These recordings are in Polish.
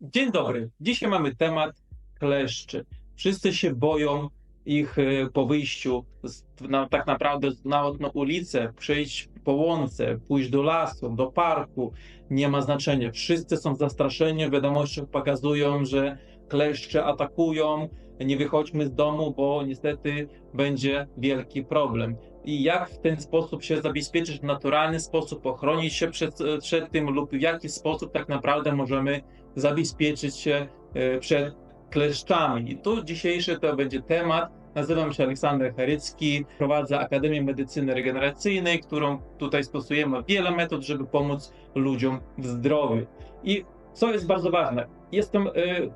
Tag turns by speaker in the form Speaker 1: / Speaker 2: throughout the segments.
Speaker 1: Dzień dobry. Dzisiaj mamy temat kleszczy. Wszyscy się boją ich po wyjściu, tak naprawdę nawet na ulicę, przejść po łące, pójść do lasu, do parku, nie ma znaczenia. Wszyscy są zastraszeni, w wiadomościach pokazują, że kleszcze atakują, nie wychodźmy z domu, bo niestety będzie wielki problem. I jak w ten sposób się zabezpieczyć w naturalny sposób, ochronić się przed tym lub w jaki sposób tak naprawdę możemy zabezpieczyć się przed kleszczami. I tu dzisiejszy to będzie temat. Nazywam się Aleksander Charycki, prowadzę Akademię Medycyny Regeneracyjnej, którą tutaj stosujemy wiele metod, żeby pomóc ludziom w zdrowiu. I co jest bardzo ważne,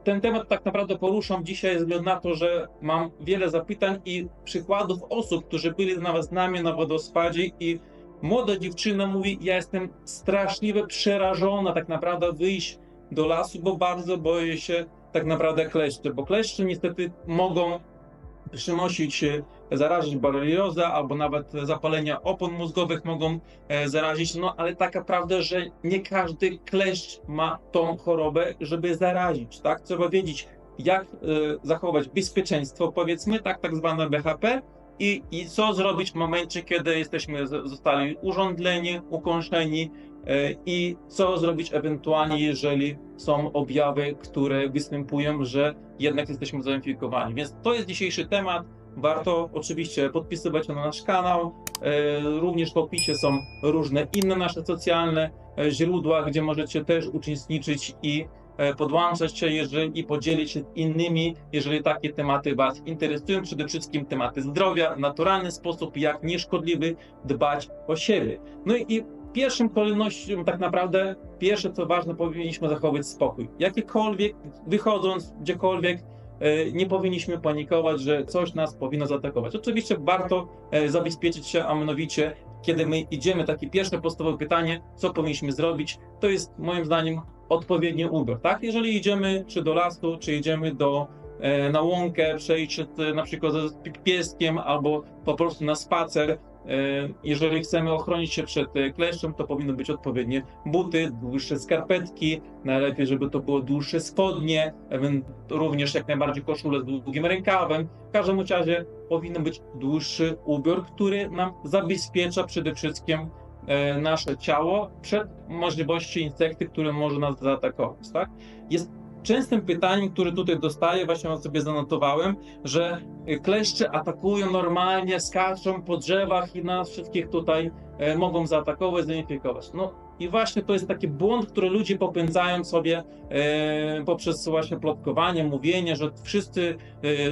Speaker 1: ten temat tak naprawdę poruszam dzisiaj ze względu na to, że mam wiele zapytań i przykładów osób, którzy byli nawet z nami na wodospadzie i młoda dziewczyna mówi, ja jestem straszliwie przerażona tak naprawdę wyjść do lasu, bo bardzo boję się tak naprawdę kleszczy, bo kleszcze niestety mogą przynosić, zarazić boreliozę albo nawet zapalenia opon mózgowych mogą zarazić, no ale taka prawda, że nie każdy kleszcz ma tą chorobę, żeby zarazić, tak? Trzeba wiedzieć, jak zachować bezpieczeństwo, powiedzmy, tak zwane BHP i co zrobić w momencie, kiedy zostali urządleni, ukąszeni, i co zrobić ewentualnie, jeżeli są objawy, które występują, że jednak jesteśmy zainfekowani. Więc to jest dzisiejszy temat. Warto oczywiście podpisywać się na nasz kanał. Również w opisie są różne inne nasze socjalne źródła, gdzie możecie też uczestniczyć i podłączać się i podzielić się z innymi, jeżeli takie tematy Was interesują. Przede wszystkim tematy zdrowia, w naturalny sposób, jak nieszkodliwy dbać o siebie. No i pierwszym kolejnością tak naprawdę, pierwsze co ważne, powinniśmy zachować spokój. Jakiekolwiek, wychodząc gdziekolwiek, nie powinniśmy panikować, że coś nas powinno zaatakować. Oczywiście warto zabezpieczyć się, a mianowicie, kiedy my idziemy, takie pierwsze podstawowe pytanie, co powinniśmy zrobić, to jest moim zdaniem odpowiedni ubiór, tak? Jeżeli idziemy czy do lasu, czy idziemy na łąkę, przejść na przykład z pieskiem albo po prostu na spacer, jeżeli chcemy ochronić się przed kleszczem, to powinny być odpowiednie buty, dłuższe skarpetki, najlepiej, żeby to było dłuższe spodnie, również jak najbardziej koszule z długim rękawem. W każdym razie powinien być dłuższy ubiór, który nam zabezpiecza przede wszystkim nasze ciało przed możliwością insekty, które może nas zaatakować. Tak? Jest częstym pytaniem, które tutaj dostaję, właśnie sobie zanotowałem, że kleszcze atakują normalnie, skaczą po drzewach i nas wszystkich tutaj mogą zaatakować, zainfekować. No i właśnie to jest taki błąd, który ludzie popędzają sobie poprzez właśnie plotkowanie, mówienie, że wszyscy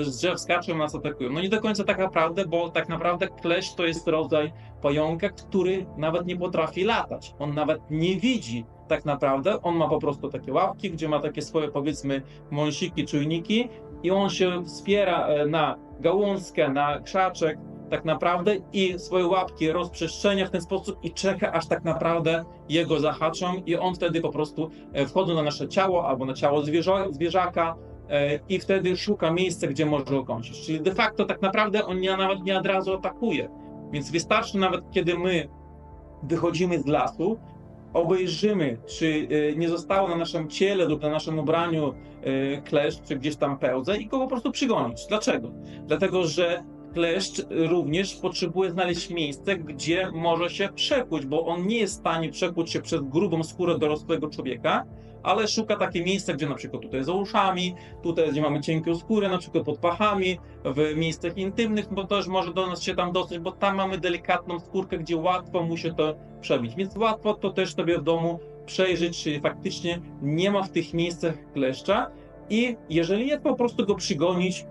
Speaker 1: z drzew skaczą, nas atakują. No nie do końca taka prawda, bo tak naprawdę kleszcz to jest rodzaj pająka, który nawet nie potrafi latać. On nawet nie widzi tak naprawdę, on ma po prostu takie łapki, gdzie ma takie swoje, powiedzmy, mąsiki, czujniki i on się wspiera na gałązkę, na krzaczek tak naprawdę i swoje łapki rozprzestrzenia w ten sposób i czeka, aż tak naprawdę jego zahaczą i on wtedy po prostu wchodzą na nasze ciało albo na ciało zwierzaka i wtedy szuka miejsca, gdzie może okąsić. Czyli de facto tak naprawdę on nawet nie od razu atakuje. Więc wystarczy nawet, kiedy my wychodzimy z lasu, obejrzymy, czy nie zostało na naszym ciele lub na naszym ubraniu kleszcz, czy gdzieś tam pełza i go po prostu przygonić. Dlaczego? Dlatego, że kleszcz również potrzebuje znaleźć miejsce, gdzie może się przekuć, bo on nie jest w stanie przekuć się przez grubą skórę dorosłego człowieka, ale szuka takie miejsca, gdzie na przykład tutaj za uszami, tutaj gdzie mamy cienką skórę, na przykład pod pachami, w miejscach intymnych, bo też może do nas się tam dostać, bo tam mamy delikatną skórkę, gdzie łatwo mu się to przebić, więc łatwo to też sobie w domu przejrzeć, czy faktycznie nie ma w tych miejscach kleszcza i jeżeli jest, po prostu go przygonić,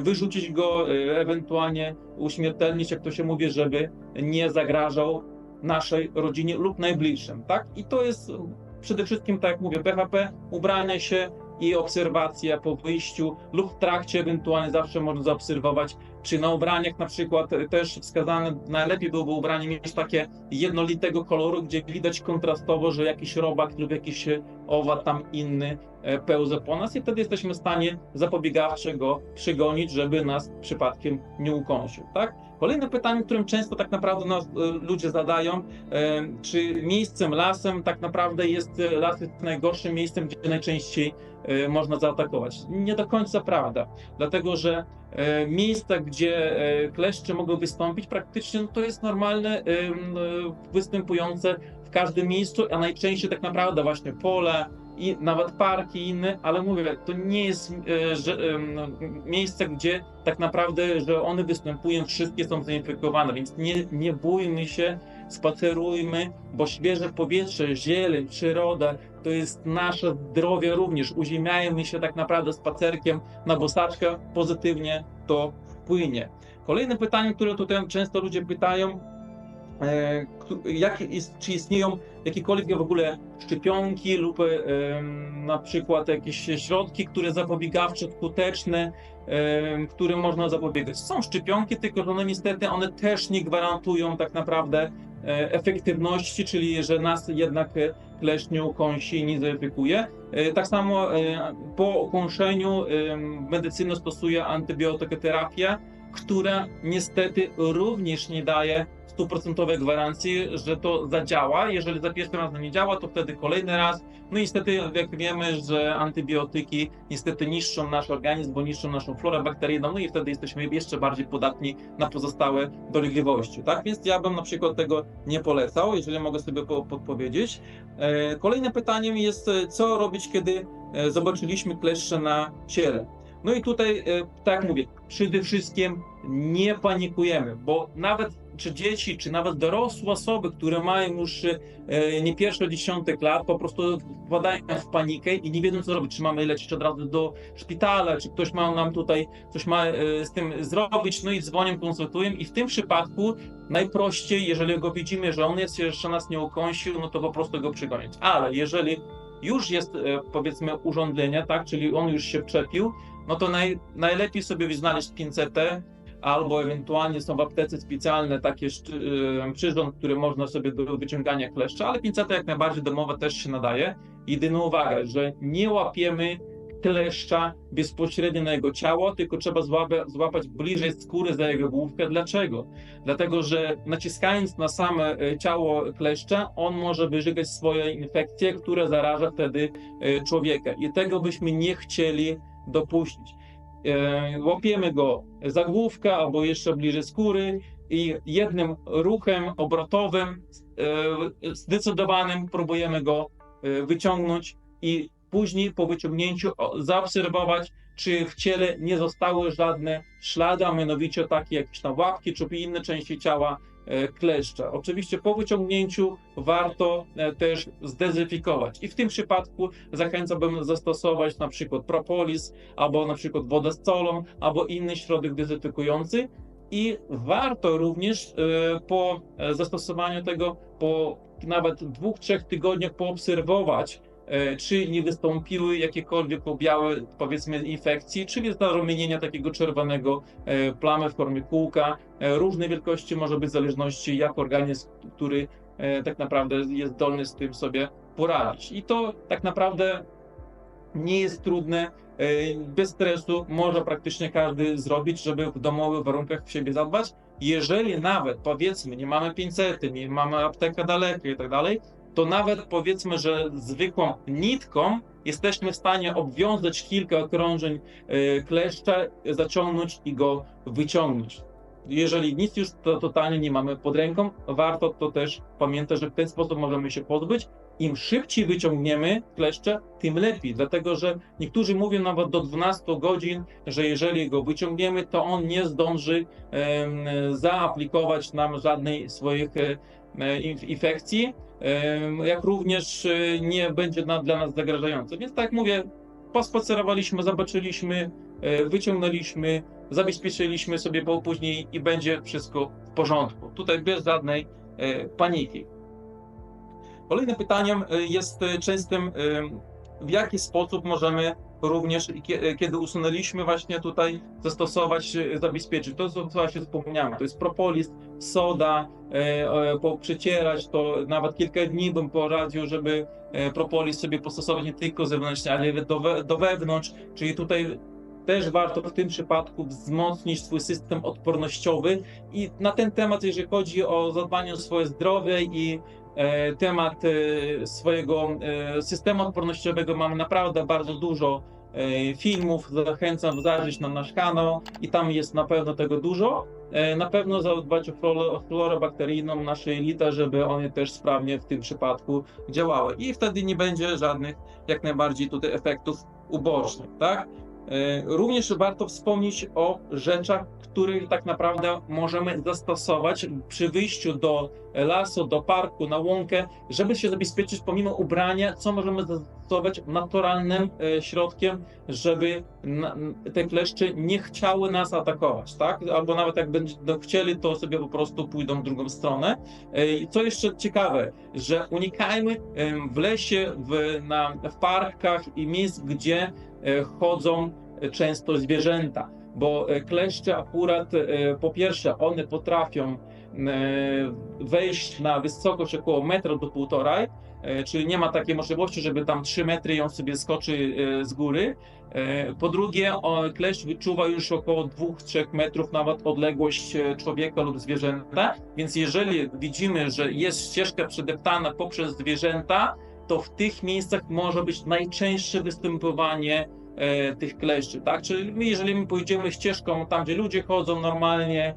Speaker 1: wyrzucić go, ewentualnie uśmiertelnić, jak to się mówi, żeby nie zagrażał naszej rodzinie lub najbliższym, tak? I to jest przede wszystkim, tak jak mówię, BHP, ubranie się i obserwacja po wyjściu lub w trakcie ewentualnie zawsze można zaobserwować, czy na ubraniach na przykład też wskazane, najlepiej byłoby ubranie mieć takie jednolitego koloru, gdzie widać kontrastowo, że jakiś robak lub jakiś owad tam inny pełza po nas i wtedy jesteśmy w stanie zapobiegawczo go przygonić, żeby nas przypadkiem nie ukąsił, tak? Kolejne pytanie, którym często tak naprawdę nas ludzie zadają, czy miejscem, lasem tak naprawdę las jest najgorszym miejscem, gdzie najczęściej można zaatakować. Nie do końca prawda, dlatego że miejsca, gdzie kleszcze mogą wystąpić, praktycznie to jest normalne, występujące w każdym miejscu, a najczęściej tak naprawdę właśnie pole i nawet parki inne, ale mówię, to nie jest miejsce, gdzie tak naprawdę, że one występują, wszystkie są zainfekowane, więc nie bójmy się, spacerujmy, bo świeże powietrze, zieleń, przyroda to jest nasze zdrowie również. Uziemiajmy się tak naprawdę spacerkiem na bosaczkę, pozytywnie to wpłynie. Kolejne pytanie, które tutaj często ludzie pytają, czy istnieją jakiekolwiek w ogóle szczepionki lub na przykład jakieś środki, które zapobiegawcze, skuteczne, którym można zapobiegać. Są szczepionki, tylko że niestety one też nie gwarantują tak naprawdę efektywności, czyli że nas jednak kleszcz nie ukąsi i nie zainfekuje. Tak samo po ukąszeniu medycyna stosuje antybiotykoterapię, która niestety również nie daje 100% gwarancji, że to zadziała. Jeżeli za pierwszym razem nie działa, to wtedy kolejny raz. No i niestety, jak wiemy, że antybiotyki niestety niszczą nasz organizm, bo niszczą naszą florę bakteryjną, no i wtedy jesteśmy jeszcze bardziej podatni na pozostałe dolegliwości. Tak więc ja bym na przykład tego nie polecał, jeżeli mogę sobie podpowiedzieć. Kolejnym pytaniem jest, co robić, kiedy zobaczyliśmy kleszcze na ciele. No i tutaj, tak jak mówię, przede wszystkim nie panikujemy, bo nawet czy dzieci, czy nawet dorosłe osoby, które mają już nie pierwsze dziesiątek lat, po prostu wpadają w panikę i nie wiedzą, co robić, czy mamy lecieć od razu do szpitala, czy ktoś ma nam tutaj coś z tym zrobić, no i dzwonią, konsultują i w tym przypadku najprościej, jeżeli go widzimy, że on jeszcze nas nie ukąsił, no to po prostu go przygonić. Ale jeżeli już jest, powiedzmy, urządzenie, tak, czyli on już się wczepił, no to najlepiej sobie znaleźć pincetę, albo ewentualnie są w aptece specjalne takie przyrząd, który można sobie do wyciągania kleszcza, ale pinceta jak najbardziej domowa też się nadaje. Jedyna uwaga, że nie łapiemy kleszcza bezpośrednio na jego ciało, tylko trzeba złapać bliżej skóry za jego główkę. Dlaczego? Dlatego, że naciskając na same ciało kleszcza, on może wyżygać swoje infekcje, które zaraża wtedy człowieka. I tego byśmy nie chcieli dopuścić. Łapiemy go za główkę albo jeszcze bliżej skóry i jednym ruchem obrotowym, zdecydowanym próbujemy go wyciągnąć i później po wyciągnięciu zaobserwować, czy w ciele nie zostały żadne ślady, a mianowicie takie jakieś tam łapki czy inne części ciała kleszcza. Oczywiście po wyciągnięciu warto też zdezynfekować i w tym przypadku zachęcałbym zastosować na przykład propolis, albo na przykład wodę z solą, albo inny środek dezynfekujący i warto również po zastosowaniu tego, po nawet 2-3 tygodniach poobserwować, czy nie wystąpiły jakiekolwiek objawy, powiedzmy, infekcji, czyli zarumienienia takiego czerwonego, plamy w formie kółka, różnej wielkości może być w zależności jak organizm, który tak naprawdę jest zdolny z tym sobie poradzić. I to tak naprawdę nie jest trudne, bez stresu może praktycznie każdy zrobić, żeby w domowych warunkach w siebie zadbać. Jeżeli nawet, powiedzmy, nie mamy pincety, nie mamy apteka daleko i tak dalej, to nawet powiedzmy, że zwykłą nitką jesteśmy w stanie obwiązać kilka okrążeń kleszcza, zaciągnąć i go wyciągnąć. Jeżeli nic już to totalnie nie mamy pod ręką, warto to też pamiętać, że w ten sposób możemy się pozbyć. Im szybciej wyciągniemy kleszcze, tym lepiej, dlatego że niektórzy mówią nawet do 12 godzin, że jeżeli go wyciągniemy, to on nie zdąży zaaplikować nam żadnej swoich infekcji, jak również nie będzie dla nas zagrażający. Więc tak jak mówię, pospacerowaliśmy, zobaczyliśmy, wyciągnęliśmy, zabezpieczyliśmy sobie później i będzie wszystko w porządku. Tutaj bez żadnej paniki. Kolejnym pytaniem jest częstym w jaki sposób możemy również, kiedy usunęliśmy właśnie tutaj, zastosować, zabezpieczyć. To, co właśnie wspomniałem, to jest propolis, soda, przecierać to, nawet kilka dni bym poradził, żeby propolis sobie postosować nie tylko zewnętrznie, ale do wewnątrz, czyli tutaj też warto w tym przypadku wzmocnić swój system odpornościowy i na ten temat, jeżeli chodzi o zadbanie o swoje zdrowie i temat swojego systemu odpornościowego, mamy naprawdę bardzo dużo filmów, zachęcam zajrzeć na nasz kanał i tam jest na pewno tego dużo. Na pewno zadbać o florę bakteryjną naszej jelita, żeby one też sprawnie w tym przypadku działały i wtedy nie będzie żadnych jak najbardziej tutaj efektów ubocznych, tak? Również warto wspomnieć o rzeczach, których tak naprawdę możemy zastosować przy wyjściu do lasu, do parku, na łąkę, żeby się zabezpieczyć pomimo ubrania, co możemy zastosować naturalnym środkiem, żeby te kleszcze nie chciały nas atakować, tak? Albo nawet jak będą chcieli, to sobie po prostu pójdą w drugą stronę. I co jeszcze ciekawe, że unikajmy w lesie, w parkach i miejsc, gdzie chodzą często zwierzęta, bo kleszcze akurat, po pierwsze, one potrafią wejść na wysokość około 1,5 m, czyli nie ma takiej możliwości, żeby tam 3 metry ją sobie skoczy z góry. Po drugie, kleszcz wyczuwa już około 2-3 metrów nawet odległość człowieka lub zwierzęta, więc jeżeli widzimy, że jest ścieżka przedeptana poprzez zwierzęta, to w tych miejscach może być najczęstsze występowanie tych kleszczy, tak? Czyli jeżeli my pójdziemy ścieżką tam, gdzie ludzie chodzą normalnie,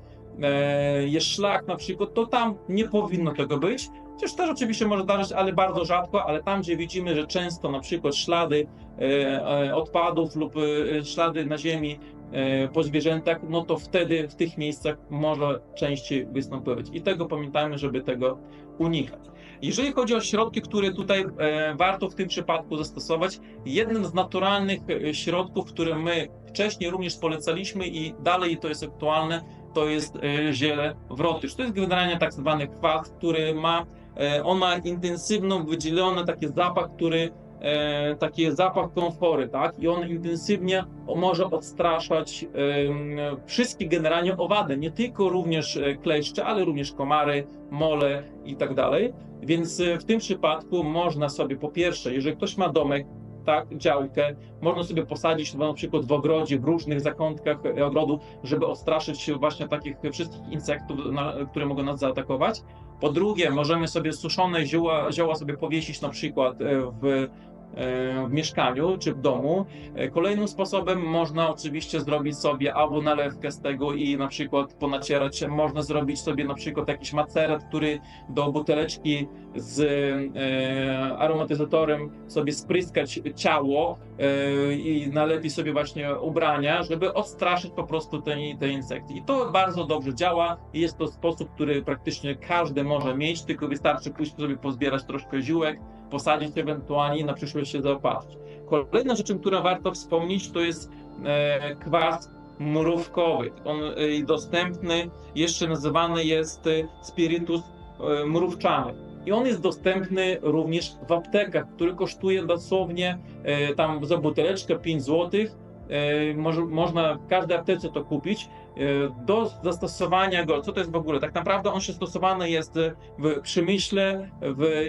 Speaker 1: jest szlak na przykład, to tam nie powinno tego być. Chociaż też oczywiście może zdarzyć, ale bardzo rzadko, ale tam, gdzie widzimy, że często na przykład ślady odpadów lub ślady na ziemi po zwierzętach, no to wtedy w tych miejscach może częściej występować. I tego pamiętajmy, żeby tego unikać. Jeżeli chodzi o środki, które tutaj warto w tym przypadku zastosować, jednym z naturalnych środków, które my wcześniej również polecaliśmy i dalej to jest aktualne, to jest ziele wrotycz. To jest generalnie tak zwany kwas, który on ma intensywną, wydzielony taki zapach, taki zapach komfory, tak? I on intensywnie może odstraszać wszystkie generalnie owady, nie tylko również kleszcze, ale również komary, mole i tak dalej. Więc w tym przypadku można sobie, po pierwsze, jeżeli ktoś ma domek, tak, działkę, można sobie posadzić na przykład w ogrodzie, w różnych zakątkach ogrodu, żeby odstraszyć się właśnie takich wszystkich insektów, które mogą nas zaatakować. Po drugie, możemy sobie suszone zioła sobie powiesić na przykład w mieszkaniu czy w domu. Kolejnym sposobem można oczywiście zrobić sobie albo nalewkę z tego i na przykład ponacierać. Można zrobić sobie na przykład jakiś macerat, który do buteleczki z aromatyzatorem sobie spryskać ciało i nalepić sobie właśnie ubrania, żeby odstraszyć po prostu te insekty. I to bardzo dobrze działa i jest to sposób, który praktycznie każdy może mieć, tylko wystarczy pójść sobie pozbierać troszkę ziółek, posadzić ewentualnie i na przyszłość się zaopatrzyć. Kolejną rzeczą, którą warto wspomnieć, to jest kwas mrówkowy. On dostępny, jeszcze nazywany jest spirytus mrówczany. I on jest dostępny również w aptekach, który kosztuje dosłownie tam za buteleczkę 5 zł. Można w każdej aptece to kupić. Do zastosowania go, co to jest w ogóle? Tak naprawdę on się stosowany jest w przemyśle,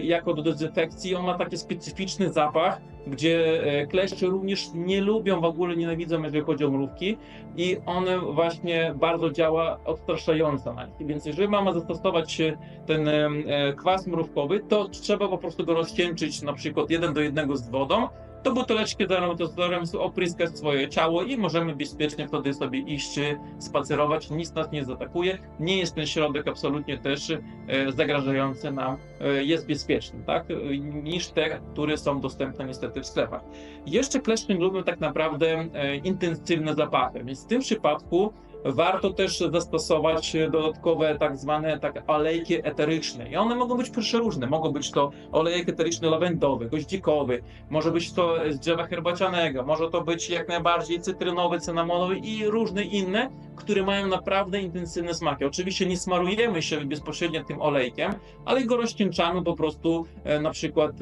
Speaker 1: jako do dezynfekcji. On ma taki specyficzny zapach, gdzie kleszcze również nie lubią, w ogóle nienawidzą, jeżeli chodzi o mrówki i on właśnie bardzo działa odstraszająco na nich. Więc jeżeli mamy zastosować ten kwas mrówkowy, to trzeba po prostu go rozcieńczyć na przykład 1:1 z wodą, do buteleczki z aromatyzatorem opryskać swoje ciało i możemy bezpiecznie wtedy sobie iść spacerować, nic nas nie zaatakuje, nie jest ten środek absolutnie też zagrażający nam, jest bezpieczny, tak, niż te, które są dostępne niestety w sklepach. Jeszcze kleszcze lubią tak naprawdę intensywne zapachy, więc w tym przypadku warto też zastosować dodatkowe tak zwane olejki eteryczne i one mogą być przeróżne, mogą być to olejek eteryczny lawendowy, goździkowy, może być to z drzewa herbacianego, może to być jak najbardziej cytrynowy, cynamonowy i różne inne, które mają naprawdę intensywne smaki. Oczywiście nie smarujemy się bezpośrednio tym olejkiem, ale go rozcieńczamy po prostu na przykład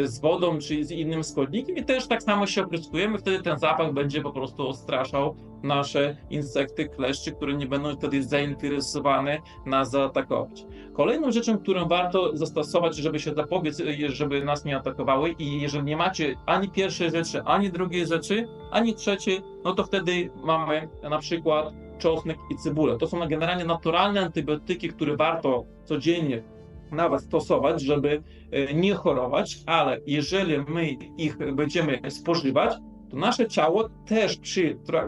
Speaker 1: z wodą czy z innym składnikiem i też tak samo się opryskujemy, wtedy ten zapach będzie po prostu odstraszał nasze insekty, kleszcze, które nie będą wtedy zainteresowane nas zaatakować. Kolejną rzeczą, którą warto zastosować, żeby się zapobiec, żeby nas nie atakowały i jeżeli nie macie ani pierwszej rzeczy, ani drugiej rzeczy, ani trzeciej, no to wtedy mamy na przykład czosnek i cebulę. To są generalnie naturalne antybiotyki, które warto codziennie nawet stosować, żeby nie chorować, ale jeżeli my ich będziemy spożywać, to nasze ciało też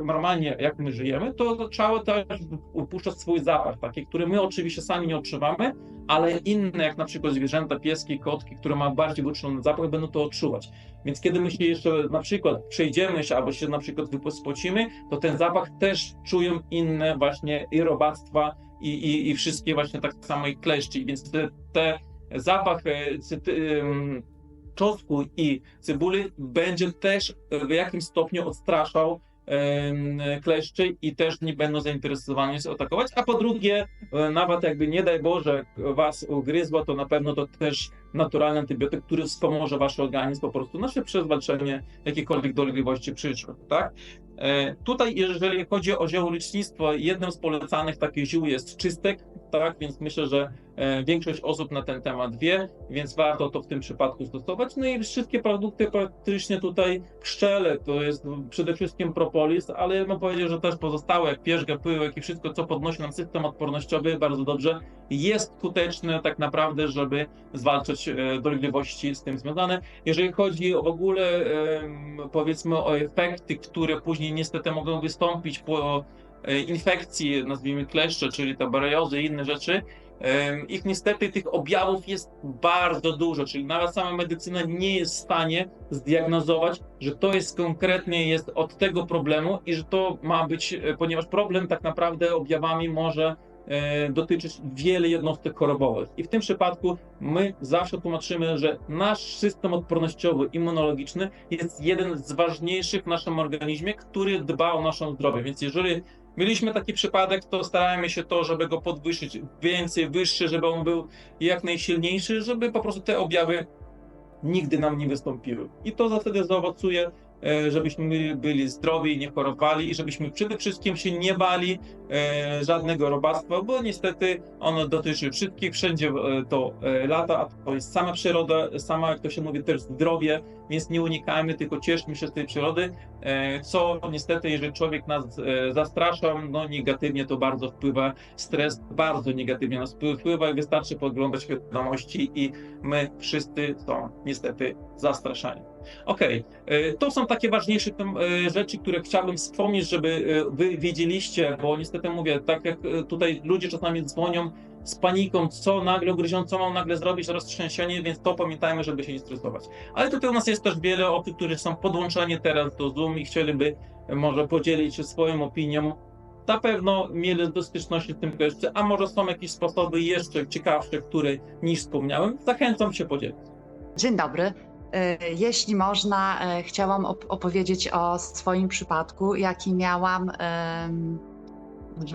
Speaker 1: normalnie jak my żyjemy, to ciało też upuszcza swój zapach, taki, który my oczywiście sami nie odczuwamy, ale inne, jak na przykład zwierzęta, pieski, kotki, które mają bardziej wyczulony zapach, będą to odczuwać. Więc kiedy my się jeszcze na przykład przejdziemy się albo się na przykład spocimy, to ten zapach też czują inne właśnie i robactwa i wszystkie właśnie tak samo i kleszczy. Więc te zapach czosnku i cebuli będzie też w jakimś stopniu odstraszał kleszczy i też nie będą zainteresowani się atakować, a po drugie, nawet jakby nie daj Boże was ugryzła, to na pewno to też naturalny antybiotyk, który wspomoże wasz organizm po prostu na zwalczenie jakichkolwiek dolegliwości przyszłych, tak? Tutaj, jeżeli chodzi o ziołolecznictwo, jednym z polecanych takich ziół jest czystek, tak, więc myślę, że większość osób na ten temat wie, więc warto to w tym przypadku stosować. No i wszystkie produkty praktycznie tutaj pszczele, to jest przede wszystkim propolis, ale bym powiedział, że też pozostałe, jak pierzga, pyłek i wszystko, co podnosi nam system odpornościowy bardzo dobrze, jest skuteczne tak naprawdę, żeby zwalczać dolegliwości z tym związane. Jeżeli chodzi w ogóle, powiedzmy, o efekty, które później niestety mogą wystąpić po infekcji, nazwijmy kleszcze, czyli te boreliozy i inne rzeczy, ich niestety tych objawów jest bardzo dużo, czyli nawet sama medycyna nie jest w stanie zdiagnozować, że to jest konkretnie jest od tego problemu i że to ma być, ponieważ problem tak naprawdę objawami może dotyczyć wiele jednostek chorobowych. I w tym przypadku my zawsze tłumaczymy, że nasz system odpornościowy, immunologiczny jest jeden z ważniejszych w naszym organizmie, który dba o nasze zdrowie. Więc jeżeli mieliśmy taki przypadek, to starajmy się to, żeby go podwyższyć więcej, wyższy, żeby on był jak najsilniejszy, żeby po prostu te objawy nigdy nam nie wystąpiły. I to wtedy zaowocuje, żebyśmy byli zdrowi, nie chorowali i żebyśmy przede wszystkim się nie bali żadnego robactwa, bo niestety ono dotyczy wszystkich, wszędzie to lata, a to jest sama przyroda, sama, jak to się mówi, też zdrowie, więc nie unikajmy, tylko cieszmy się z tej przyrody, co niestety, jeżeli człowiek nas zastrasza, no negatywnie to bardzo wpływa, stres bardzo negatywnie nas wpływa i wystarczy podglądać wiadomości i my wszyscy są niestety zastraszani. Okej, to są takie ważniejsze rzeczy, które chciałbym wspomnieć, żeby wy wiedzieliście, bo niestety mówię, tak jak tutaj ludzie czasami dzwonią z paniką, co nagle ugryzią, co mam nagle zrobić, roztrzęsienie, więc to pamiętajmy, żeby się nie stresować. Ale tutaj u nas jest też wiele osób, którzy są podłączeni teraz do Zoom i chcieliby może podzielić się swoją opinią. Na pewno mieli do styczności z tym kleszcze, a może są jakieś sposoby jeszcze ciekawsze, które niż wspomniałem. Zachęcam się podzielić.
Speaker 2: Dzień dobry. Jeśli można, chciałam opowiedzieć o swoim przypadku, jaki miałam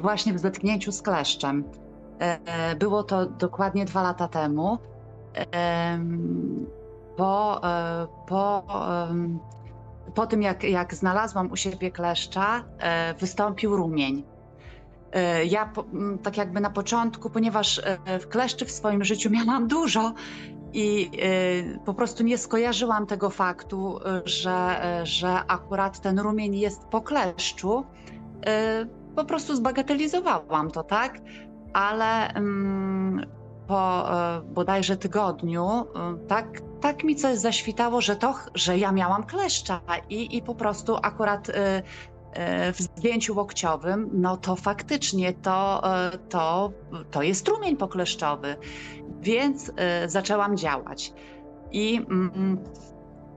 Speaker 2: właśnie w zetknięciu z kleszczem. Było to dokładnie 2 lata temu. Po tym, jak znalazłam u siebie kleszcza, wystąpił rumień. Ja tak jakby na początku, ponieważ kleszczy w swoim życiu miałam dużo i po prostu nie skojarzyłam tego faktu, że akurat ten rumień jest po kleszczu. Po prostu zbagatelizowałam to, tak? Ale po bodajże tygodniu tak mi coś zaświtało, że ja miałam kleszcza i po prostu akurat w zdjęciu łokciowym, no to faktycznie to jest rumień pokleszczowy, więc zaczęłam działać. I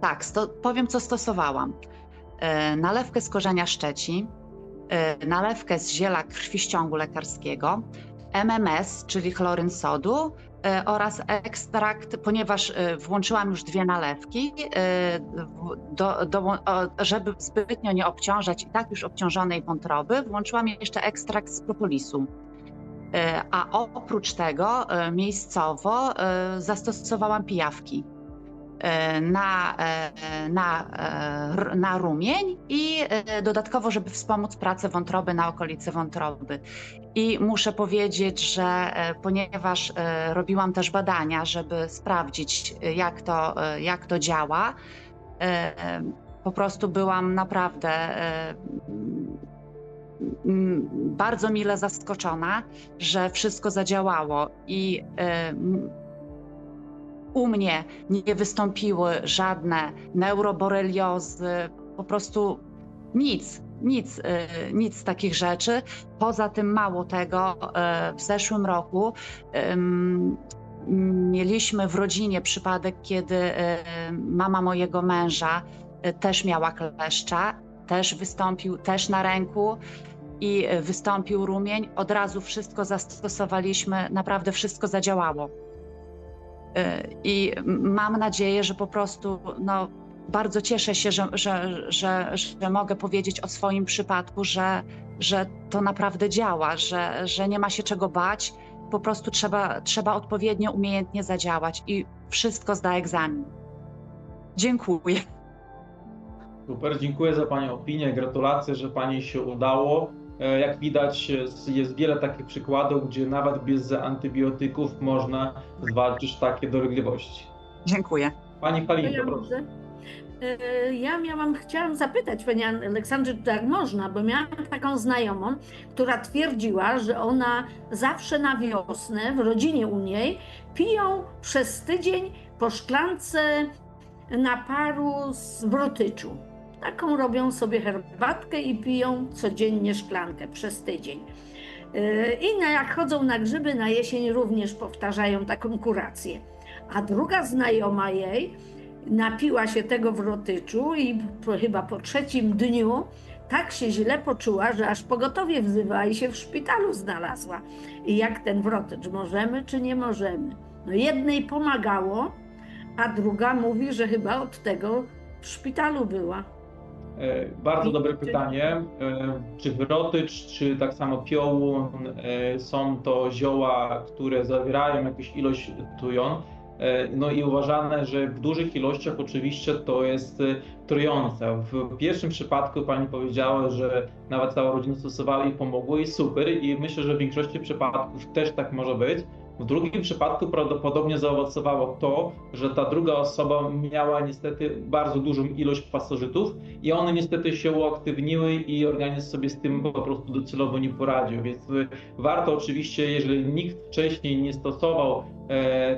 Speaker 2: tak, powiem, co stosowałam. Nalewkę z korzenia szczeci, nalewkę z ziela krwiściągu lekarskiego, MMS, czyli chloryn sodu oraz ekstrakt, ponieważ włączyłam już 2 nalewki, żeby zbytnio nie obciążać i tak już obciążonej wątroby, włączyłam jeszcze ekstrakt z propolisu. A oprócz tego miejscowo zastosowałam pijawki na rumień i dodatkowo, żeby wspomóc pracę wątroby na okolicy wątroby. I muszę powiedzieć, że ponieważ robiłam też badania, żeby sprawdzić, jak to działa, po prostu byłam naprawdę bardzo mile zaskoczona, że wszystko zadziałało i u mnie nie wystąpiły żadne neuroboreliozy, po prostu nic z takich rzeczy. Poza tym mało tego, w zeszłym roku mieliśmy w rodzinie przypadek, kiedy mama mojego męża też miała kleszcza, też wystąpił, też na ręku i wystąpił rumień. Od razu wszystko zastosowaliśmy, naprawdę wszystko zadziałało. I mam nadzieję, że po prostu bardzo cieszę się, że mogę powiedzieć o swoim przypadku, że to naprawdę działa, że nie ma się czego bać, po prostu trzeba odpowiednio, umiejętnie zadziałać i wszystko zda egzamin. Dziękuję.
Speaker 1: Super, dziękuję za Pani opinię, gratulacje, że Pani się udało. Jak widać, jest wiele takich przykładów, gdzie nawet bez antybiotyków można zwalczyć takie dolegliwości.
Speaker 2: Dziękuję.
Speaker 1: Pani Halino, proszę.
Speaker 3: Chciałam zapytać Pani Aleksandrze, czy tak można, bo miałam taką znajomą, która twierdziła, że ona zawsze na wiosnę w rodzinie u niej piją przez tydzień po szklance naparu z wrotyczu. Taką robią sobie herbatkę i piją codziennie szklankę przez tydzień. I jak chodzą na grzyby na jesień również powtarzają taką kurację. A druga znajoma jej napiła się tego wrotyczu i chyba po 3. dniu tak się źle poczuła, że aż pogotowie wzywała i się w szpitalu znalazła. I jak ten wrotycz, możemy czy nie możemy? No jednej pomagało, a druga mówi, że chyba od tego w szpitalu była.
Speaker 1: Bardzo dobre pytanie. Czy wrotycz, czy tak samo piołun, są to zioła, które zawierają jakąś ilość tujon? No i uważane, że w dużych ilościach oczywiście to jest trujące. W pierwszym przypadku Pani powiedziała, że nawet cała rodzina stosowała i pomogło i super, i myślę, że w większości przypadków też tak może być. W drugim przypadku prawdopodobnie zaowocowało to, że ta druga osoba miała niestety bardzo dużą ilość pasożytów i one niestety się uaktywniły i organizm sobie z tym po prostu docelowo nie poradził. Więc warto oczywiście, jeżeli nikt wcześniej nie stosował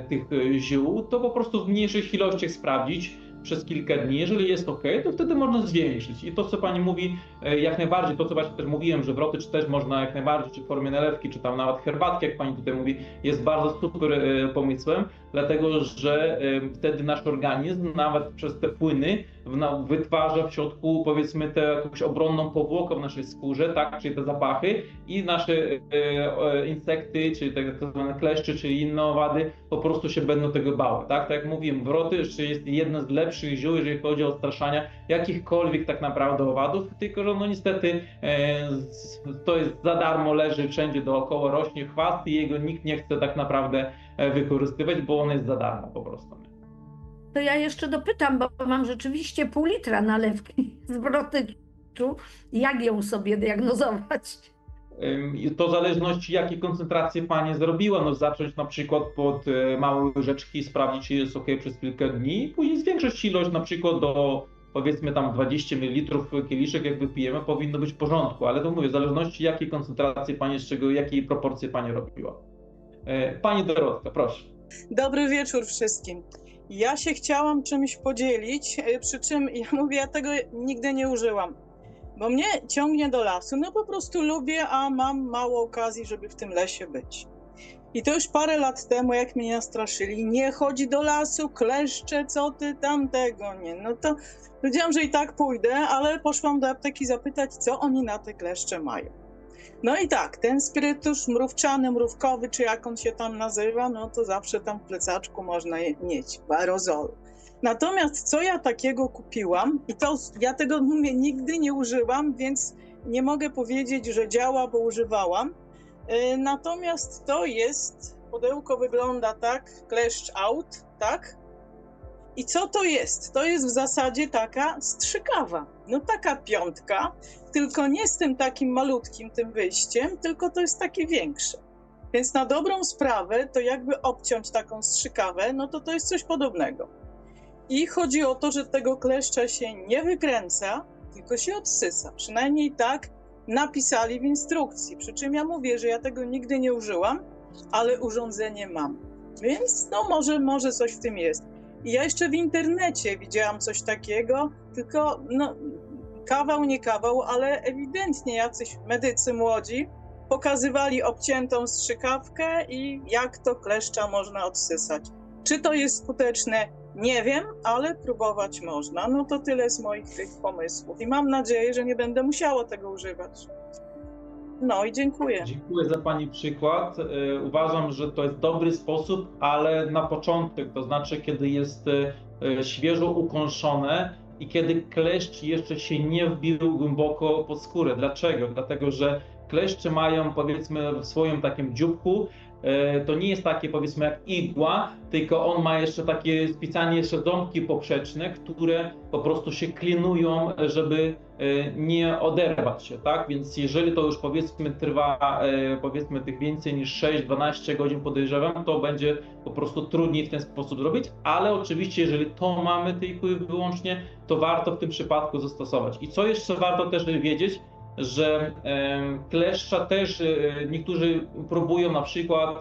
Speaker 1: tych ziół, to po prostu w mniejszych ilościach sprawdzić przez kilka dni. Jeżeli jest ok, to wtedy można zwiększyć. I to, co Pani mówi, jak najbardziej, to co właśnie też mówiłem, że wrotycz też można jak najbardziej, czy w formie nalewki, czy tam nawet herbatki, jak Pani tutaj mówi, jest bardzo super pomysłem, dlatego że wtedy nasz organizm nawet przez te płyny wytwarza w środku, powiedzmy, tę jakąś obronną powłokę w naszej skórze, tak, czyli te zapachy, i nasze insekty, czyli tak zwane kleszcze, czy inne owady po prostu się będą tego bały, tak? Tak jak mówiłem, wrotycz jest jedno z lepszych ziół, jeżeli chodzi o odstraszania jakichkolwiek tak naprawdę owadów, tylko że no niestety to jest za darmo, leży wszędzie dookoła, rośnie chwast i jego nikt nie chce tak naprawdę wykorzystywać, bo on jest za darmo po prostu.
Speaker 3: To ja jeszcze dopytam, bo mam rzeczywiście pół litra nalewki z wrotyczu. Jak ją sobie diagnozować?
Speaker 1: To w zależności, jakie koncentracje Pani zrobiła. No zacząć na przykład pod małe łyżeczki, sprawdzić, czy jest ok przez kilka dni, później zwiększyć ilość na przykład do, powiedzmy, tam 20 ml kieliszek, jak wypijemy, powinno być w porządku, ale to mówię, w zależności, jakie koncentracje Pani, z czego, jakiej proporcje Pani robiła. Pani Dorotka, proszę.
Speaker 4: Dobry wieczór wszystkim. Ja się chciałam czymś podzielić, przy czym ja mówię, ja tego nigdy nie użyłam, bo mnie ciągnie do lasu. No po prostu lubię, a mam mało okazji, żeby w tym lesie być. I to już parę lat temu, jak mnie nastraszyli, nie chodzi do lasu, kleszcze, co ty tamtego, nie. No to powiedziałam, że i tak pójdę, ale poszłam do apteki zapytać, co oni na te kleszcze mają. No i tak, ten spirytusz mrówczany, mrówkowy, czy jak on się tam nazywa, no to zawsze tam w plecaczku można mieć, w aerozolu. Natomiast co ja takiego kupiłam, i to ja tego mówię, nigdy nie użyłam, więc nie mogę powiedzieć, że działa, bo używałam. Natomiast to jest, pudełko wygląda tak, kleszcz out, tak? I co to jest? To jest w zasadzie taka strzykawa. No taka piątka, tylko nie z tym takim malutkim tym wyjściem, tylko to jest takie większe. Więc na dobrą sprawę, to jakby obciąć taką strzykawę, no to jest coś podobnego. I chodzi o to, że tego kleszcza się nie wykręca, tylko się odsysa. Przynajmniej tak napisali w instrukcji. Przy czym ja mówię, że ja tego nigdy nie użyłam, ale urządzenie mam. Więc no może coś w tym jest. I ja jeszcze w internecie widziałam coś takiego, tylko no kawał, nie kawał, ale ewidentnie jacyś medycy młodzi pokazywali obciętą strzykawkę i jak to kleszcza można odsysać. Czy to jest skuteczne? Nie wiem, ale próbować można. No to tyle z moich tych pomysłów i mam nadzieję, że nie będę musiała tego używać. No i dziękuję.
Speaker 1: Dziękuję za Pani przykład. Uważam, że to jest dobry sposób, ale na początek, to znaczy kiedy jest świeżo ukąszone i kiedy kleszcz jeszcze się nie wbił głęboko pod skórę. Dlaczego? Dlatego, że kleszcze mają, powiedzmy, w swoim takim dzióbku, to nie jest takie, powiedzmy, jak igła, tylko on ma jeszcze takie specjalnie jeszcze ząbki poprzeczne, które po prostu się klinują, żeby nie oderwać się, tak? Więc jeżeli to już, powiedzmy, trwa, powiedzmy, tych więcej niż 6-12 godzin, podejrzewam, to będzie po prostu trudniej w ten sposób zrobić, ale oczywiście, jeżeli to mamy tylko i wyłącznie, to warto w tym przypadku zastosować. I co jeszcze warto też wiedzieć, że kleszcza też niektórzy próbują na przykład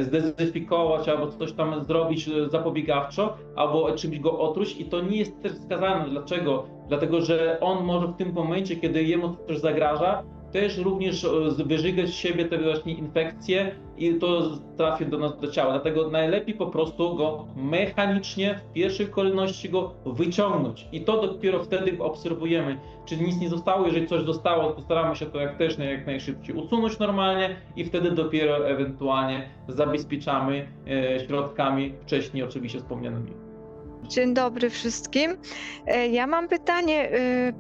Speaker 1: zdezynfikować albo coś tam zrobić zapobiegawczo, albo czymś go otruć i to nie jest też wskazane. Dlaczego? Dlatego, że on może w tym momencie, kiedy jemu coś zagraża, też również wyżygać z siebie te właśnie infekcje i to trafi do nas do ciała. Dlatego najlepiej po prostu go mechanicznie w pierwszej kolejności go wyciągnąć i to dopiero wtedy obserwujemy, czy nic nie zostało. Jeżeli coś zostało, to staramy się to jak najszybciej usunąć normalnie i wtedy dopiero ewentualnie zabezpieczamy środkami wcześniej oczywiście wspomnianymi.
Speaker 5: Dzień dobry wszystkim. Ja mam pytanie,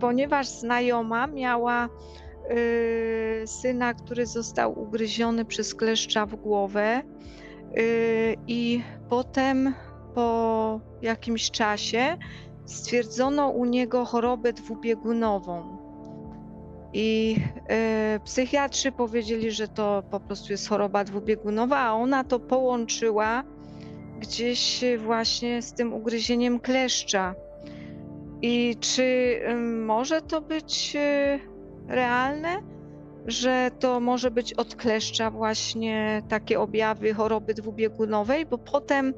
Speaker 5: ponieważ znajoma miała syna, który został ugryziony przez kleszcza w głowę i potem po jakimś czasie stwierdzono u niego chorobę dwubiegunową i psychiatrzy powiedzieli, że to po prostu jest choroba dwubiegunowa, a ona to połączyła gdzieś właśnie z tym ugryzieniem kleszcza. I czy może to być realne, że to może być od kleszcza właśnie takie objawy choroby dwubiegunowej, bo potem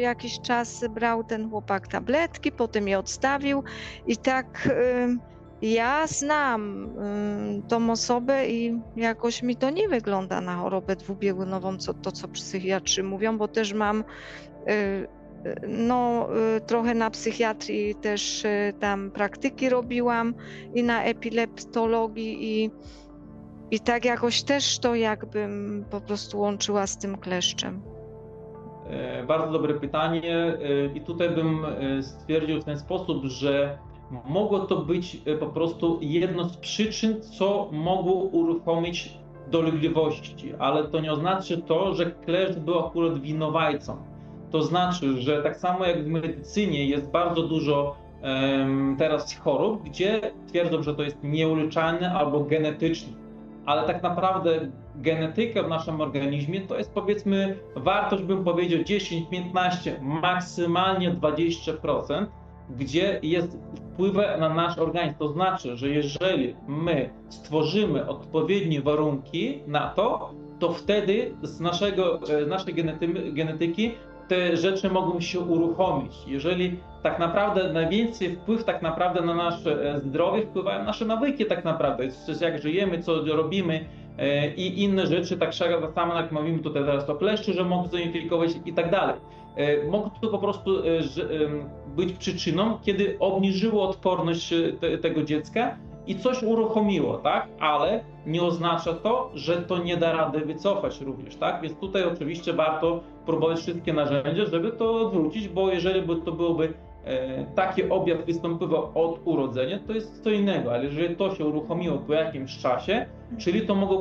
Speaker 5: jakiś czas brał ten chłopak tabletki, potem je odstawił i tak ja znam tą osobę i jakoś mi to nie wygląda na chorobę dwubiegunową, co psychiatrzy mówią, bo też mam trochę na psychiatrii też tam praktyki robiłam i na epileptologii i tak jakoś też to jakbym po prostu łączyła z tym kleszczem.
Speaker 1: Bardzo dobre pytanie i tutaj bym stwierdził w ten sposób, że mogło to być po prostu jedno z przyczyn, co mogło uruchomić dolegliwości, ale to nie oznacza to, że kleszcz był akurat winowajcą. To znaczy, że tak samo jak w medycynie jest bardzo dużo teraz chorób, gdzie twierdzą, że to jest nieuleczalne albo genetyczne, ale tak naprawdę genetyka w naszym organizmie to jest, powiedzmy, wartość, bym powiedział 10, 15, maksymalnie 20%, gdzie jest wpływ na nasz organizm. To znaczy, że jeżeli my stworzymy odpowiednie warunki na to, to wtedy z naszej genetyki te rzeczy mogą się uruchomić. Jeżeli tak naprawdę najwięcej wpływ tak naprawdę na nasze zdrowie wpływają nasze nawyki tak naprawdę, jak żyjemy, co robimy i inne rzeczy, tak samo jak mówimy tutaj teraz o kleszczu, że mogą zainfikować i tak dalej. Mogą to po prostu być przyczyną, kiedy obniżyło odporność tego dziecka i coś uruchomiło, tak? Ale nie oznacza to, że to nie da rady wycofać również, tak? Więc tutaj oczywiście warto próbować wszystkie narzędzia, żeby to odwrócić, bo jeżeli by to byłoby taki objaw występował od urodzenia, to jest co innego, ale jeżeli to się uruchomiło po jakimś czasie, czyli to mogło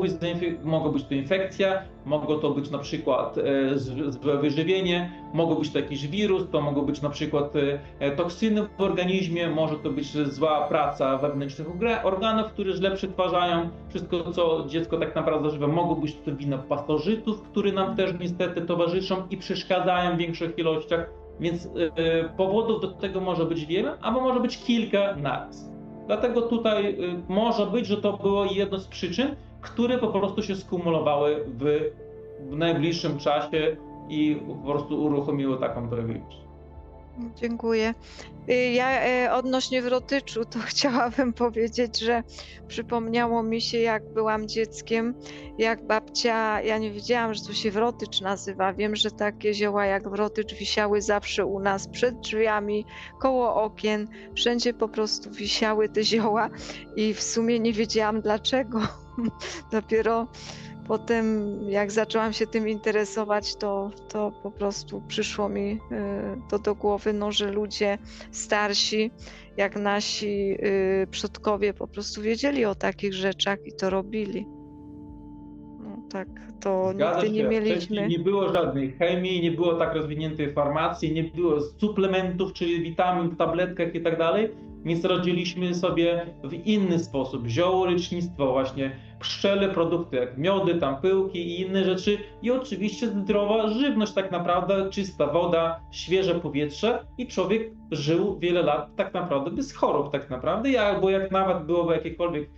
Speaker 1: być to infekcja, mogło to być na przykład złe wyżywienie, mogło być to jakiś wirus, to mogło być na przykład toksyny w organizmie, może to być zła praca wewnętrznych organów, które źle przetwarzają wszystko, co dziecko tak naprawdę zażywa. Mogło być to wina pasożytów, które nam też niestety towarzyszą i przeszkadzają w większych ilościach. Więc powodów do tego może być wiele, albo może być kilka naraz. Dlatego tutaj może być, że to było jedno z przyczyn, które po prostu się skumulowały w najbliższym czasie i po prostu uruchomiły taką tragedię.
Speaker 5: Dziękuję. Ja odnośnie wrotyczu, to chciałabym powiedzieć, że przypomniało mi się, jak byłam dzieckiem, jak babcia, ja nie wiedziałam, że to się wrotycz nazywa. Wiem, że takie zioła jak wrotycz wisiały zawsze u nas przed drzwiami, koło okien, wszędzie po prostu wisiały te zioła i w sumie nie wiedziałam dlaczego. Dopiero potem, jak zaczęłam się tym interesować, to po prostu przyszło mi to do głowy, no, że ludzie starsi, jak nasi przodkowie, po prostu wiedzieli o takich rzeczach i to robili. No, tak, to
Speaker 1: Zgadza
Speaker 5: nigdy nie
Speaker 1: się.
Speaker 5: mieliśmy.
Speaker 1: Wcześniej nie było żadnej chemii, nie było tak rozwiniętej farmacji, nie było suplementów, czyli witamin w tabletkach i tak dalej, więc radziliśmy sobie w inny sposób. Zioło, lecznictwo, właśnie pszczele, produkty jak miody, tam pyłki i inne rzeczy i oczywiście zdrowa żywność tak naprawdę, czysta woda, świeże powietrze i człowiek żył wiele lat tak naprawdę bez chorób tak naprawdę, albo jak nawet byłoby jakiekolwiek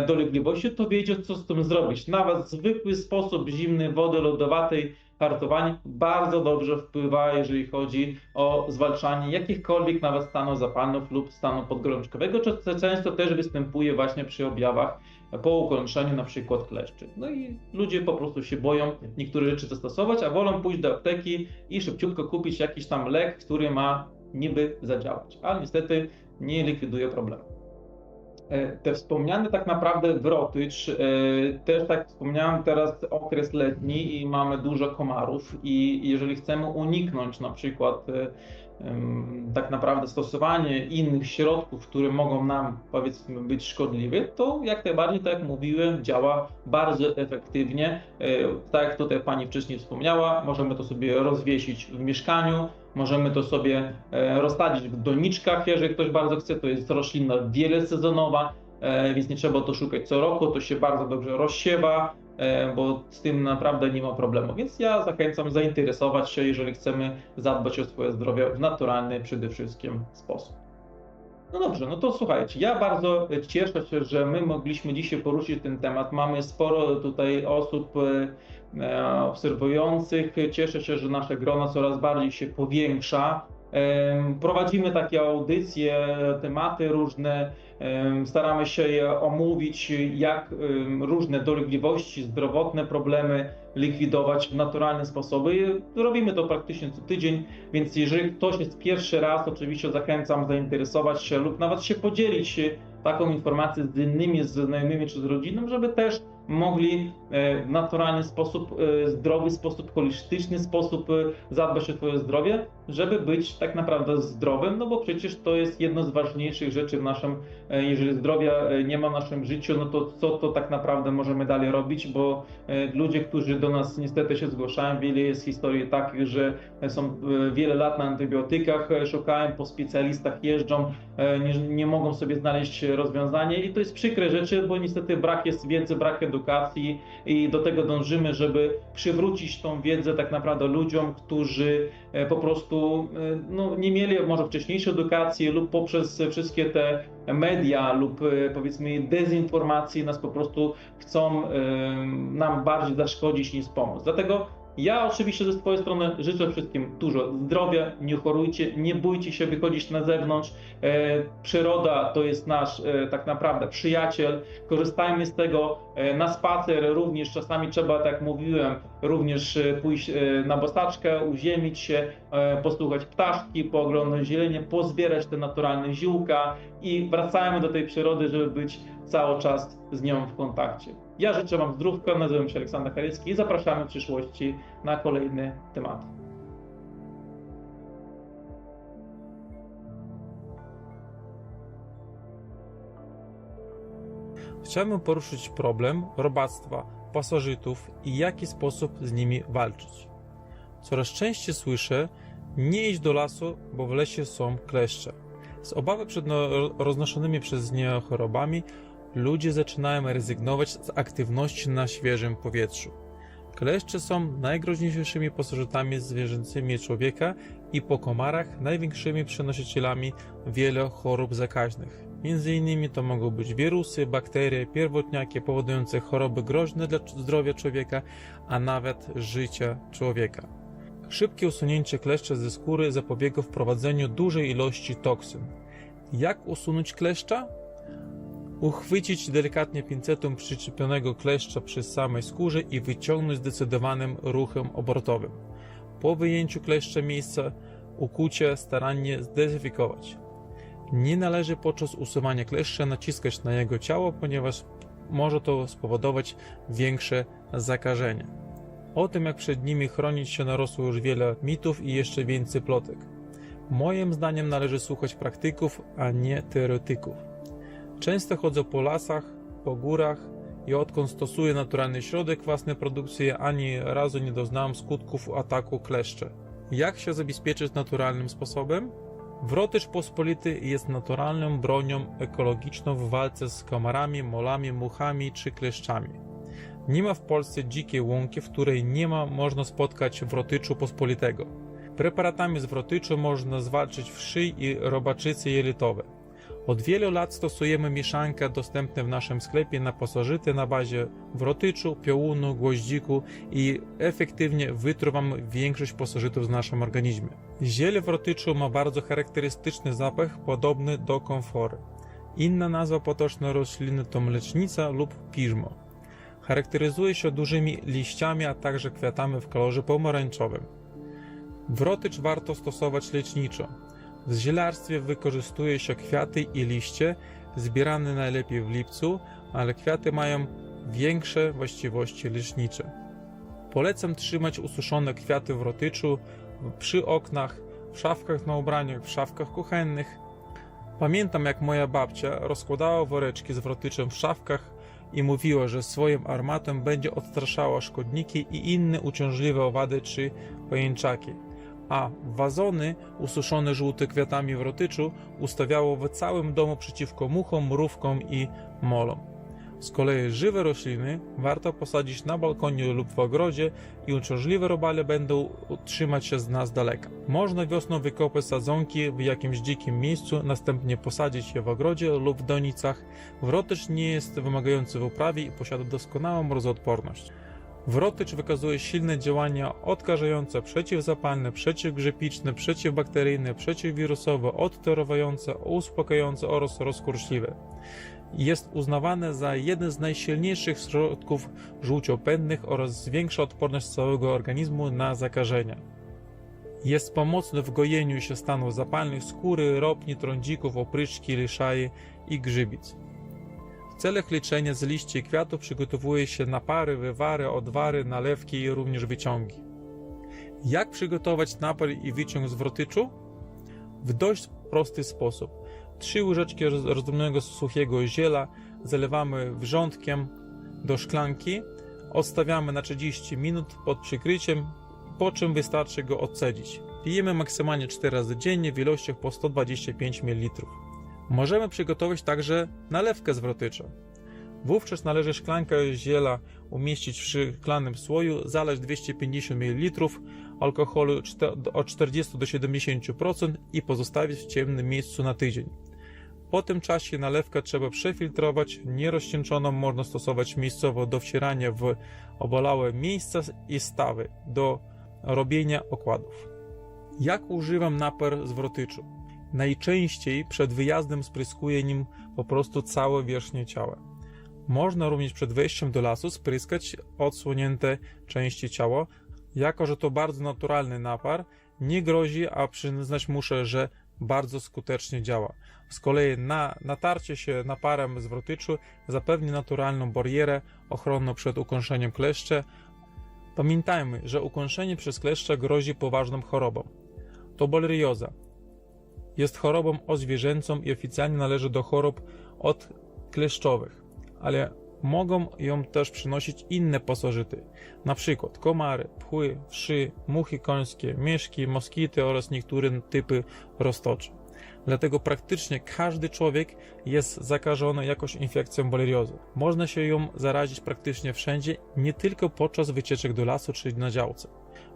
Speaker 1: dolegliwości, to wiedział, co z tym zrobić. Nawet zwykły sposób zimnej wody lodowatej, hartowanie bardzo dobrze wpływa, jeżeli chodzi o zwalczanie jakichkolwiek nawet stanów zapalnych lub stanu podgorączkowego, co często też występuje właśnie przy objawach po ukończeniu na przykład kleszczy. No i ludzie po prostu się boją niektóre rzeczy zastosować, a wolą pójść do apteki i szybciutko kupić jakiś tam lek, który ma niby zadziałać, ale niestety nie likwiduje problemu. Te wspomniane tak naprawdę wrotycz, też tak wspomniałem teraz okres letni i mamy dużo komarów i jeżeli chcemy uniknąć na przykład tak naprawdę stosowanie innych środków, które mogą nam powiedzmy być szkodliwe, to jak najbardziej, tak jak mówiłem, działa bardzo efektywnie. Tak jak tutaj pani wcześniej wspomniała, możemy to sobie rozwiesić w mieszkaniu, możemy to sobie rozsadzić w doniczkach, jeżeli ktoś bardzo chce, to jest roślina wielosezonowa, więc nie trzeba to szukać co roku, to się bardzo dobrze rozsiewa, bo z tym naprawdę nie ma problemu. Więc ja zachęcam zainteresować się, jeżeli chcemy zadbać o swoje zdrowie w naturalny przede wszystkim sposób. No dobrze, no to słuchajcie, ja bardzo cieszę się, że my mogliśmy dzisiaj poruszyć ten temat. Mamy sporo tutaj osób obserwujących. Cieszę się, że nasze grono coraz bardziej się powiększa. Prowadzimy takie audycje, tematy różne, staramy się je omówić, jak różne dolegliwości, zdrowotne problemy likwidować w naturalne sposoby. Robimy to praktycznie co tydzień, więc jeżeli ktoś jest pierwszy raz, oczywiście zachęcam zainteresować się lub nawet się podzielić taką informację z innymi, z znajomymi czy z rodziną, żeby też mogli w naturalny sposób, zdrowy sposób, holistyczny sposób zadbać o swoje zdrowie, żeby być tak naprawdę zdrowym, no bo przecież to jest jedno z ważniejszych rzeczy w naszym, jeżeli zdrowia nie ma w naszym życiu, no to co to tak naprawdę możemy dalej robić, bo ludzie, którzy do nas niestety się zgłaszają, wiele jest historii takich, że są wiele lat na antybiotykach, szukają, po specjalistach jeżdżą, nie mogą sobie znaleźć rozwiązania i to jest przykre rzeczy, bo niestety brak jest wiedzy, brak edukacji i do tego dążymy, żeby przywrócić tą wiedzę tak naprawdę ludziom, którzy po prostu no, nie mieli może wcześniejszej edukacji lub poprzez wszystkie te media lub powiedzmy dezinformacje nas po prostu chcą nam bardziej zaszkodzić niż pomóc. Dlatego ja oczywiście ze swojej strony życzę wszystkim dużo zdrowia, nie chorujcie, nie bójcie się wychodzić na zewnątrz. Przyroda to jest nasz tak naprawdę przyjaciel, korzystajmy z tego na spacer, również czasami trzeba, tak jak mówiłem, również pójść na bosaczkę, uziemić się, posłuchać ptaszki, pooglądać zielenie, pozbierać te naturalne ziółka i wracajmy do tej przyrody, żeby być cały czas z nią w kontakcie. Ja życzę Wam zdrówka, nazywam się Aleksander Karycki i zapraszamy w przyszłości na kolejny temat. Chciałbym poruszyć problem robactwa pasożytów i w jaki sposób z nimi walczyć. Coraz częściej słyszę: nie idź do lasu, bo w lesie są kleszcze. Z obawy przed roznoszonymi przez nie chorobami ludzie zaczynają rezygnować z aktywności na świeżym powietrzu. Kleszcze są najgroźniejszymi pasożytami zwierzęcymi człowieka i po komarach największymi przenosicielami wielu chorób zakaźnych. Między innymi to mogą być wirusy, bakterie, pierwotniaki powodujące choroby groźne dla zdrowia człowieka, a nawet życia człowieka. Szybkie usunięcie kleszcza ze skóry zapobiega wprowadzeniu dużej ilości toksyn. Jak usunąć kleszcza? Uchwycić delikatnie pincetą przyczepionego kleszcza przy samej skórze i wyciągnąć zdecydowanym ruchem obrotowym. Po wyjęciu kleszcza miejsca ukucia starannie zdezynfekować. Nie należy podczas usuwania kleszcza naciskać na jego ciało, ponieważ może to spowodować większe zakażenie. O tym, jak przed nimi chronić się, narosło już wiele mitów i jeszcze więcej plotek. Moim zdaniem należy słuchać praktyków, a nie teoretyków. Często chodzę po lasach, po górach i odkąd stosuję naturalny środek własnej produkcji, ani razu nie doznałem skutków ataku kleszcze. Jak się zabezpieczyć naturalnym sposobem? Wrotycz pospolity jest naturalną bronią ekologiczną w walce z komarami, molami, muchami czy kleszczami. Nie ma w Polsce dzikiej łąki, w której nie można spotkać wrotyczu pospolitego. Preparatami z wrotyczu można zwalczyć wszy i robaczyce jelitowe. Od wielu lat stosujemy mieszankę dostępne w naszym sklepie na pasożyty na bazie wrotyczu, piołunu, gwoździku i efektywnie wytruwamy większość pasożytów w naszym organizmie. Ziele wrotyczu ma bardzo charakterystyczny zapach podobny do komfory. Inna nazwa potoczna rośliny to mlecznica lub piżmo. Charakteryzuje się dużymi liściami, a także kwiatami w kolorze pomarańczowym. Wrotycz warto stosować leczniczo. W zielarstwie wykorzystuje się kwiaty i liście, zbierane najlepiej w lipcu, ale kwiaty mają większe właściwości lecznicze. Polecam trzymać ususzone kwiaty wrotyczu przy oknach, w szafkach na ubraniach, w szafkach kuchennych. Pamiętam, jak moja babcia rozkładała woreczki z wrotyczem w szafkach i mówiła, że swoim aromatem będzie odstraszała szkodniki i inne uciążliwe owady czy pajęczaki. A wazony ususzone żółte kwiatami wrotyczu ustawiało w całym domu przeciwko muchom, mrówkom i molom. Z kolei żywe rośliny warto posadzić na balkonie lub w ogrodzie i uciążliwe robale będą trzymać się z nas daleka. Można wiosną wykopać sadzonki w jakimś dzikim miejscu, następnie posadzić je w ogrodzie lub w donicach. Wrotycz nie jest wymagający w uprawie i posiada doskonałą mrozoodporność. Wrotycz wykazuje silne działania odkażające, przeciwzapalne, przeciwgrzybiczne, przeciwbakteryjne, przeciwwirusowe, odtorowające, uspokajające oraz rozkurczliwe. Jest uznawane za jeden z najsilniejszych środków żółciopędnych oraz zwiększa odporność całego organizmu na zakażenia. Jest pomocny w gojeniu się stanów zapalnych skóry, ropni, trądzików, opryszki, liszai i grzybic. W celach leczenia z liści i kwiatów przygotowuje się napary, wywary, odwary, nalewki i również wyciągi. Jak przygotować napar i wyciąg z wrotyczu? W dość prosty sposób. 3 łyżeczki rozdrobnionego suchego ziela zalewamy wrzątkiem do szklanki, odstawiamy na 30 minut pod przykryciem, po czym wystarczy go odcedzić. Pijemy maksymalnie 4 razy dziennie w ilościach po 125 ml. Możemy przygotować także nalewkę z wrotycza. Wówczas należy szklankę ziela umieścić w szklanym słoju, zalać 250 ml alkoholu od 40 do 70% i pozostawić w ciemnym miejscu na tydzień. Po tym czasie nalewkę trzeba przefiltrować, nierozcieńczoną można stosować miejscowo do wcierania w obalałe miejsca i stawy do robienia okładów. Jak używam napar z wrotyczu? Najczęściej przed wyjazdem spryskuję nim po prostu całe wierzchnie ciała. Można również przed wejściem do lasu spryskać odsłonięte części ciała. Jako że to bardzo naturalny napar, nie grozi, a przyznać muszę, że
Speaker 6: bardzo skutecznie działa. Z kolei natarcie się na parę zwrotyczu zapewni naturalną barierę ochronną przed ukąszeniem kleszcze. Pamiętajmy, że ukąszenie przez kleszcze grozi poważną chorobą. To borelioza. Jest chorobą odzwierzęcą i oficjalnie należy do chorób odkleszczowych, ale mogą ją też przynosić inne pasożyty, np. komary, pchły, wszy, muchy końskie, mieszki, moskity oraz niektóre typy roztoczy. Dlatego praktycznie każdy człowiek jest zakażony jakąś infekcją boreliozy. Można się ją zarazić praktycznie wszędzie, nie tylko podczas wycieczek do lasu czy na działce.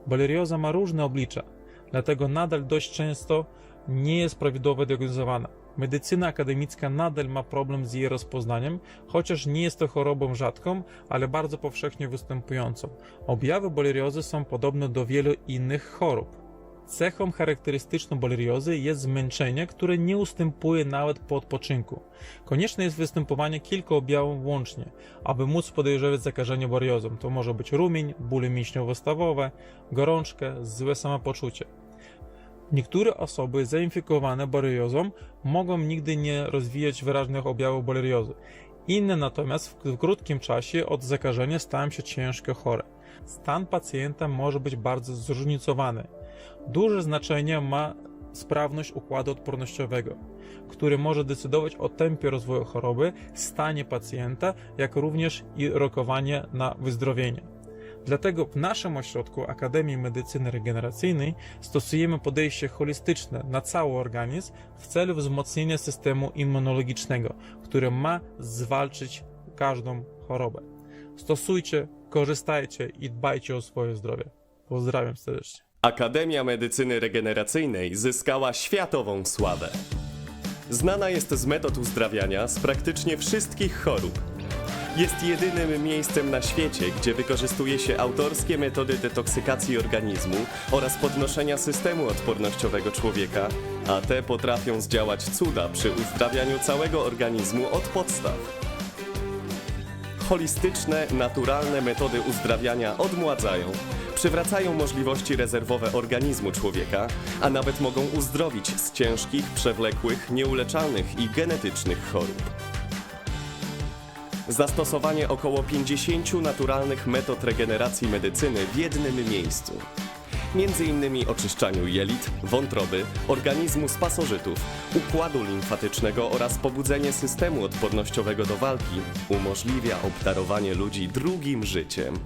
Speaker 6: Borelioza ma różne oblicza, dlatego nadal dość często nie jest prawidłowo diagnozowana. Medycyna akademicka nadal ma problem z jej rozpoznaniem, chociaż nie jest to chorobą rzadką, ale bardzo powszechnie występującą. Objawy boreliozy są podobne do wielu innych chorób. Cechą charakterystyczną boreliozy jest zmęczenie, które nie ustępuje nawet po odpoczynku. Konieczne jest występowanie kilku objawów łącznie, aby móc podejrzewać zakażenie boreliozą. To może być rumień, bóle mięśniowo-stawowe, gorączka, złe samopoczucie. Niektóre osoby zainfikowane boreliozą mogą nigdy nie rozwijać wyraźnych objawów boreliozy. Inne natomiast w krótkim czasie od zakażenia stają się ciężko chore. Stan pacjenta może być bardzo zróżnicowany. Duże znaczenie ma sprawność układu odpornościowego, który może decydować o tempie rozwoju choroby, stanie pacjenta, jak również i rokowanie na wyzdrowienie. Dlatego w naszym ośrodku Akademii Medycyny Regeneracyjnej stosujemy podejście holistyczne na cały organizm w celu wzmocnienia systemu immunologicznego, który ma zwalczyć każdą chorobę. Stosujcie, korzystajcie i dbajcie o swoje zdrowie. Pozdrawiam serdecznie.
Speaker 7: Akademia Medycyny Regeneracyjnej zyskała światową sławę. Znana jest z metod uzdrawiania z praktycznie wszystkich chorób. Jest jedynym miejscem na świecie, gdzie wykorzystuje się autorskie metody detoksykacji organizmu oraz podnoszenia systemu odpornościowego człowieka, a te potrafią zdziałać cuda przy uzdrawianiu całego organizmu od podstaw. Holistyczne, naturalne metody uzdrawiania odmładzają, przywracają możliwości rezerwowe organizmu człowieka, a nawet mogą uzdrowić z ciężkich, przewlekłych, nieuleczalnych i genetycznych chorób. Zastosowanie około 50 naturalnych metod regeneracji medycyny w jednym miejscu. Między innymi oczyszczaniu jelit, wątroby, organizmu z pasożytów, układu limfatycznego oraz pobudzenie systemu odpornościowego do walki umożliwia obdarowanie ludzi drugim życiem.